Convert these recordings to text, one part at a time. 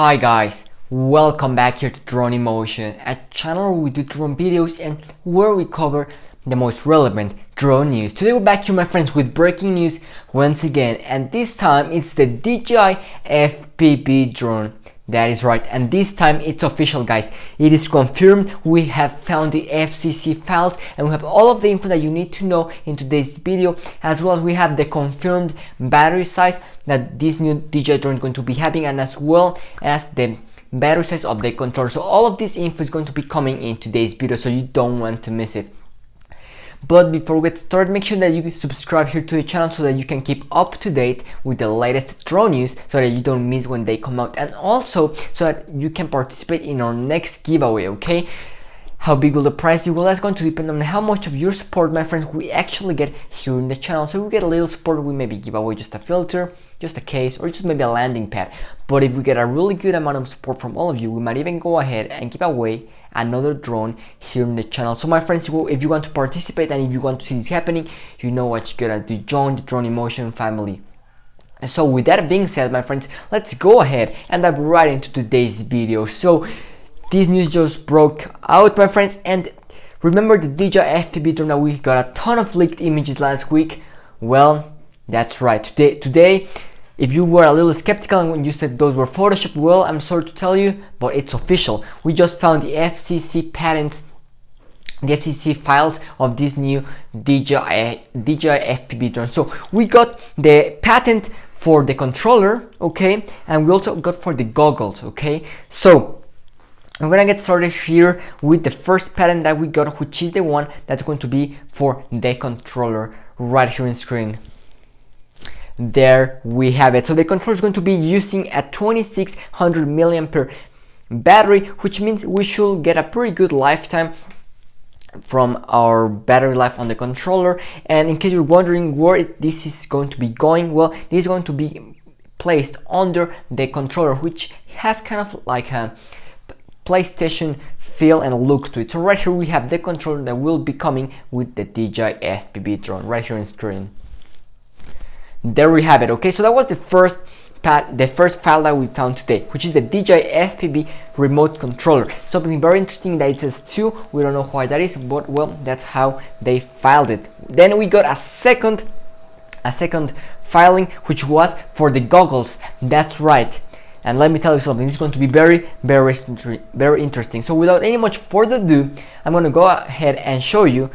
Hi guys, welcome back here to Drone Emotion, a channel where we do drone videos and where we cover the most relevant drone news. Today we're back here, my friends, with breaking news once again, and this time it's the DJI FPV drone. That is right, and this time it's official, guys. It is confirmed. We have found the Fcc files and we have all of the info that you need to know in today's video, as well as we have the confirmed battery size that this new DJI drone is going to be having, and as well as the battery size of the controller. So all of this info is going to be coming in today's video, so you don't want to miss it. But before we get started, make sure that you subscribe here to the channel so that you can keep up to date with the latest drone news, so that you don't miss when they come out, and also so that you can participate in our next giveaway. Okay, how big will the prize be? Well, that's going to depend on how much of your support, my friends, we actually get here in the channel. So if we get a little support, we maybe give away just a filter, just a case, or just maybe a landing pad. But if we get a really good amount of support from all of you, we might even go ahead and give away another drone here in the channel. So my friends, if you want to participate and if you want to see this happening, you know what you gotta do: join the Drone Emotion family. So with that being said, my friends, let's go ahead and dive right into today's video. So this news just broke out, my friends, and remember the DJI FPV drone that we got a ton of leaked images last week? Well, that's right. Today, if you were a little skeptical when you said those were Photoshop, well, I'm sorry to tell you, but it's official. We just found the FCC patents, the FCC files of this new DJI FPV drone. So we got the patent for the controller, okay, and we also got for the goggles, okay. So I'm gonna get started here with the first patent that we got, which is the one that's going to be for the controller right here on screen. There we have it. So the controller is going to be using a 2600 milliampere battery, which means we should get a pretty good lifetime from our battery life on the controller. And in case you're wondering where this is going to be going, well, this is going to be placed under the controller, which has kind of like a PlayStation feel and look to it. So right here we have the controller that will be coming with the DJI FPV drone right here on screen. There we have it. Okay, so that was the first file that we found today, which is the DJI FPV remote controller. Something very interesting that it says 2. We don't know why that is, but well, that's how they filed it. Then we got a second filing, which was for the goggles. That's right. And let me tell you something, it's going to be very interesting. So without any much further ado, I'm going to go ahead and show you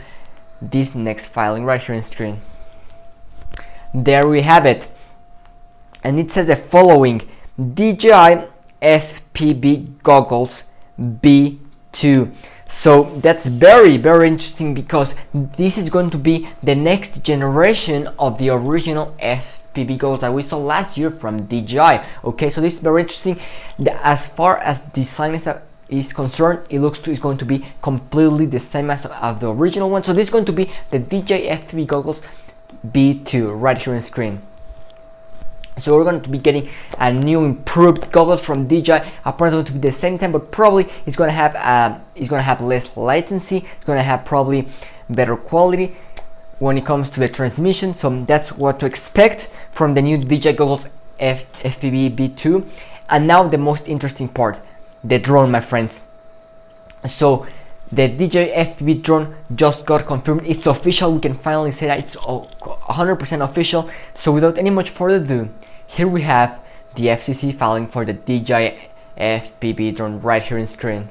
this next filing right here on screen. There we have it, and it says the following: DJI FPV Goggles B2. So that's very interesting, because this is going to be the next generation of the original FPV goggles that we saw last year from DJI. Okay, so this is very interesting. As far as design is concerned, it looks it's going to be completely the same as the original one. So this is going to be the DJI FPV Goggles B2 right here on screen. So we're going to be getting a new improved goggles from DJI. Apparently it's going to be the same time, but probably it's going to have less latency. It's going to have probably better quality when it comes to the transmission. So that's what to expect from the new DJI Goggles FPV B2. And now the most interesting part, the drone, my friends. So the DJI FPV drone just got confirmed. It's official. We can finally say that it's 100% official. So without any much further ado, here we have the FCC filing for the DJI FPV drone right here on screen.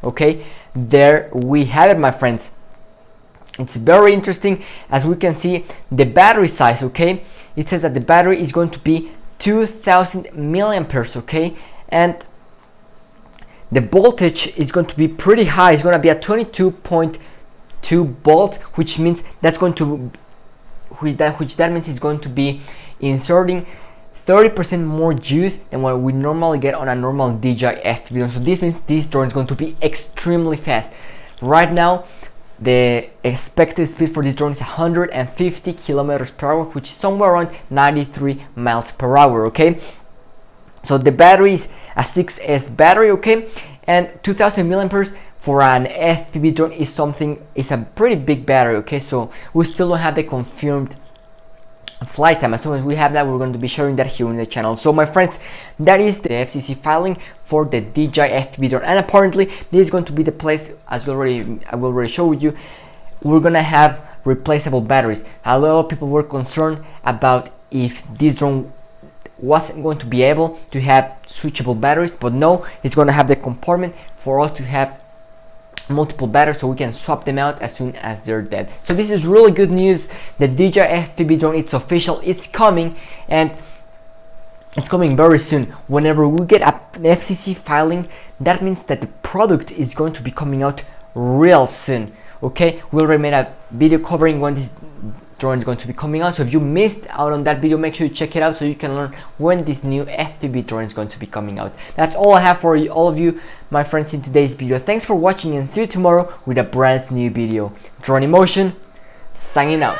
Okay, there we have it, my friends. It's very interesting. As we can see, the battery size, okay, it says that the battery is going to be 2000 milliamperes, okay, and the voltage is going to be pretty high. It's going to be at 22.2 volts, which means that means it's going to be inserting 30% more juice than what we normally get on a normal DJI FPV drone. So this means this drone is going to be extremely fast. Right now, the expected speed for this drone is 150 kilometers per hour, which is somewhere around 93 miles per hour. Okay. So the battery is a 6S battery, okay, and 2000 milliamperes for an FPV drone is a pretty big battery, okay. So we still don't have the confirmed flight time. As soon as we have that, we're going to be sharing that here in the channel. So my friends, that is the FCC filing for the DJI FPV Drone, and apparently this is going to be the place, as I will already show you, we're gonna have replaceable batteries. A lot of people were concerned about if this drone wasn't going to be able to have switchable batteries, but no, it's going to have the compartment for us to have multiple batteries so we can swap them out as soon as they're dead. So this is really good news. The DJI FPV Drone, it's official, it's coming, and it's coming very soon. Whenever we get an FCC filing, that means that the product is going to be coming out real soon. Okay, we already made a video covering when this drone is going to be coming out, so if you missed out on that video, make sure you check it out so you can learn when this new FPV drone is going to be coming out. That's all I have for you, all of you, my friends, in today's video. Thanks for watching, and see you tomorrow with a brand new video. Drone in Motion, signing out.